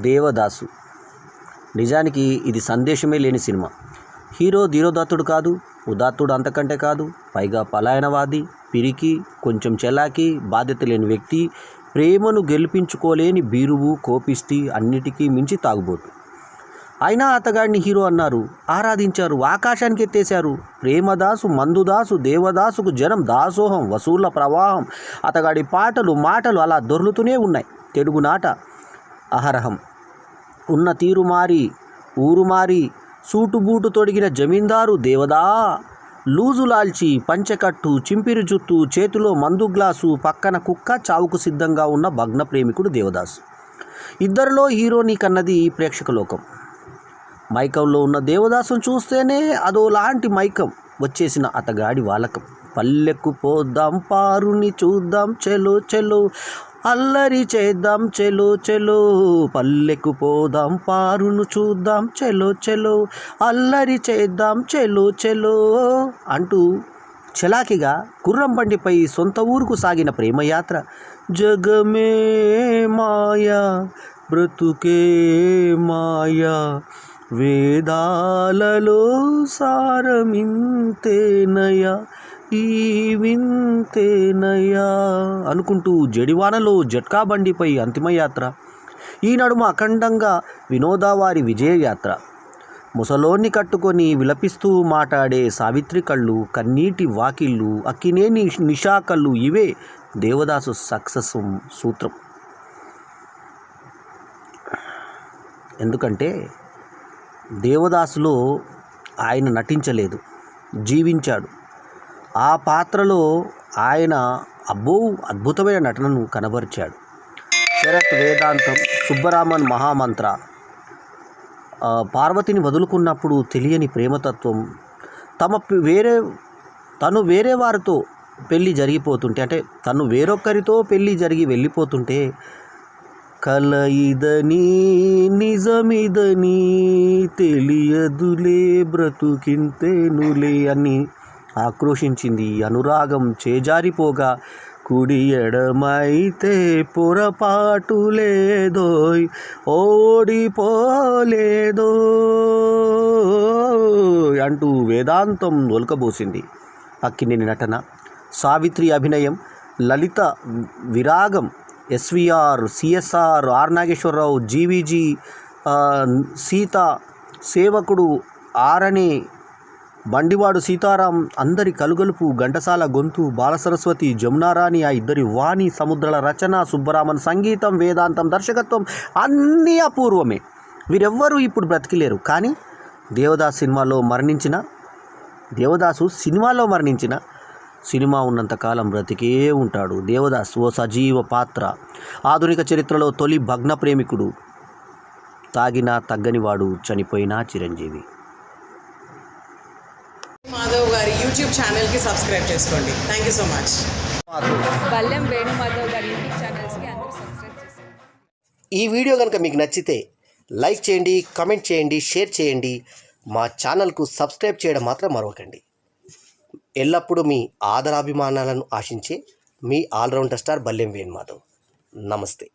దేవదాసు. నిజానికి ఇది సందేశమే లేని సినిమా. హీరో ధీరోదాత్తుడు కాదు, ఉదాత్తుడు అంతకంటే కాదు, పైగా పలాయనవాది, పిరికి, కొంచెం చలాకి, బాధ్యత లేని వ్యక్తి, ప్రేమను గెలిపించుకోలేని బీరువు, కోపిష్టి, అన్నిటికీ మించి తాగుబోతు. అయినా అతగాడిని హీరో అన్నారు, ఆరాధించారు, ఆకాశానికి ఎత్తేశారు. ప్రేమదాసు, మందుదాసు, దేవదాసుకు జనం దాసోహం, వసూళ్ల ప్రవాహం. అతగాడి పాటలు, మాటలు అలా దొర్లుతూనే ఉన్నాయి. తెలుగునాట అహరహం. ఉన్న తీరు మారి, ఊరు మారి, సూటుబూటు తొడిగిన జమీందారు దేవదా, లూజు లాల్చి, పంచెకట్టు, చింపిరి జుత్తు, చేతిలో మందు గ్లాసు, పక్కన కుక్క, చావుకు సిద్ధంగా ఉన్న భగ్న ప్రేమికుడు దేవదాసు. ఇద్దరిలో హీరోని కన్నది ప్రేక్షక లోకం. మైకంలో ఉన్న దేవదాసును చూస్తేనే అదో లాంటి మైకం వచ్చేసిన అతగాడి వాలకం. పల్లెకు పోద్దాం, పారుని చూద్దాం, చెలో చెలో, అల్లరి చేద్దాం, చెలో చెలో. పల్లెకు పోదాం, పారును చూద్దాం, చెలో చెలో, అల్లరి చేద్దాం, చెలో చెలో అంటూ చలాకిగా గుర్రం బండిపై సొంత ఊరుకు సాగిన ప్రేమయాత్ర. జగమే మాయా, బ్రతుకే మాయా, వేదాలలో సారమింతేనయా, ఈ వింతేనయా అనుకుంటూ జడివానలో జట్కా బండిపై అంతిమయాత్ర. ఈ నడుమ అఖండంగా వినోదావారి విజయయాత్ర. ముసలోన్ని కట్టుకొని విలపిస్తూ మాట్లాడే సావిత్రి కళ్ళు, కన్నీటి వాకిళ్ళు, అక్కినేని నిషా కళ్ళు, ఇవే దేవదాసు సక్సెస్ సూత్రం. ఎందుకంటే దేవదాసులో ఆయన నటించలేదు, జీవించాడు. ఆ పాత్రలో ఆయన అద్భుతమైన నటనను కనబరిచాడు. శరత్ వేదాంతం, సుబ్బరామన్ మహామంత్ర, పార్వతిని వదులుకున్నప్పుడు తెలియని ప్రేమతత్వం, తను వేరే వారితో పెళ్ళి జరిగిపోతుంటే, అంటే తను వేరొక్కరితో పెళ్ళి జరిగి వెళ్ళిపోతుంటే, కల ఇదని నిజమిదని తెలియదులే బ్రతుకింతేనులే అని ఆక్రోశించింది. అనురాగం చేజారిపోగా కుడి ఎడమైతే పొరపాటు లేదోయ్, ఓడిపోలేదోయ్ అంటూ వేదాంతం ఒలకబోసింది. అక్కినేని నటన, సావిత్రి అభినయం, లలిత విరాగం, SVR, CSR, R Nageswararao, GVG, Sita, సేవకుడు, ఆరణి, బండివాడు సీతారాం, అందరి కలుగలుపు, ఘంటసాల గొంతు, బాలసరస్వతి, జమునారాణి, ఆ ఇద్దరి వాణి, సముద్రాల రచన, సుబ్బరామన్ సంగీతం, వేదాంతం దర్శకత్వం అన్నీ అపూర్వమే. వీరెవ్వరూ ఇప్పుడు బ్రతికిలేరు. కానీ దేవదాసు సినిమాలో మరణించిన సినిమా ఉన్నంతకాలం బ్రతికే ఉంటాడు. దేవదాసు ఓ సజీవ పాత్ర. ఆధునిక చరిత్రలో తొలి భగ్న ప్రేమికుడు. తాగినా తగ్గనివాడు, చనిపోయినా చిరంజీవి. మాధవ్ గారి యూట్యూబ్ ఛానల్కి సబ్స్క్రైబ్ చేసుకోండి. Thank you so much. Ballem Venu Madhav గారి యూట్యూబ్ ఛానల్స్కి అందరూ సబ్స్క్రైబ్ చేసుకోండి. ఈ వీడియో కనుక మీకు నచ్చితే లైక్ చేయండి, కామెంట్ చేయండి, షేర్ చేయండి. మా ఛానల్కు సబ్స్క్రైబ్ చేయడం మాత్రం మరవకండి. ఎల్లప్పుడూ మీ ఆదరాభిమానాలను ఆశించే మీ ఆల్రౌండర్ స్టార్ బల్లెం వేణు మాధవ్. నమస్తే.